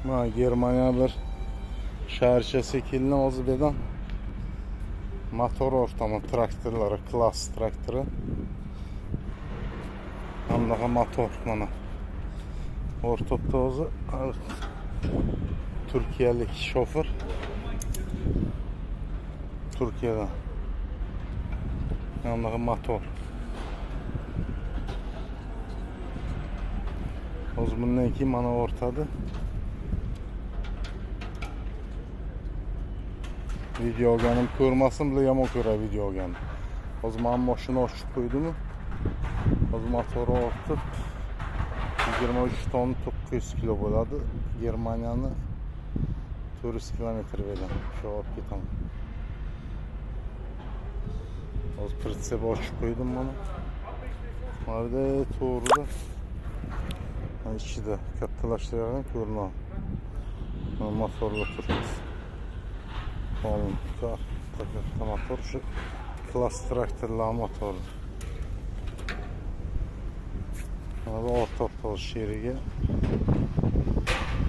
Ma Germaniya bir şarjası ekilini ozu bedan motor ortamı traktörleri, klas traktörü. Andaqa motor mana. Ortopda ozu Türkiye'lik şoför. Türkiye'den. Andaqa motor. Ozu bundan ki mana ortadı. Video gelip kurmasın bile yamon ko'ra video gelip. O zaman maşını açıp koydu mu? O zaman motoru ortup 23 ton 900 kilo bo'ladi. Germaniyani 400 kilometr verdim. Şu olib ketaman. O pritsep açıp koydum bunu. Nerede to'g'rida. İchida kattalashtirgan ko'rinadi. Motorga turibdi. Motor şu klas traktörler motoru. Abi orta toz şerige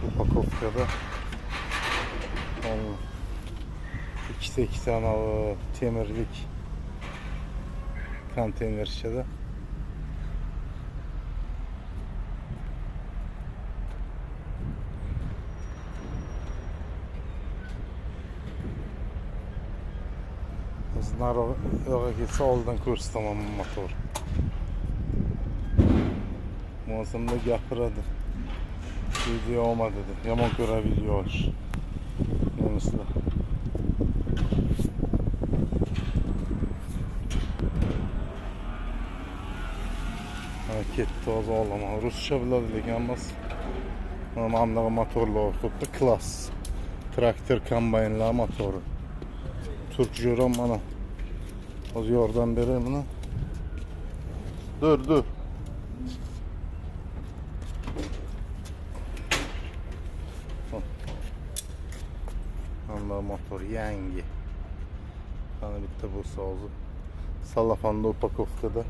upakovkada iki tane temirlik konteyner içinde. Bizlar yo'g'a ketsa oldin ko'rsataman motor. Mozimda gapiradi. Video olmadi dedi. Yomon ko'ra video olish. Nemislar. Ketdi o'zi olaman. Ruscha biladi lekin emas. Mana motorlar o'rtada klas. Traktor kombaynlar motori. Türk jo'ram mana. O'zi yordam beray buni. Dur. Anda motor yangi. Qani bitta bo'lsa hozir. Salafanda upakovkada.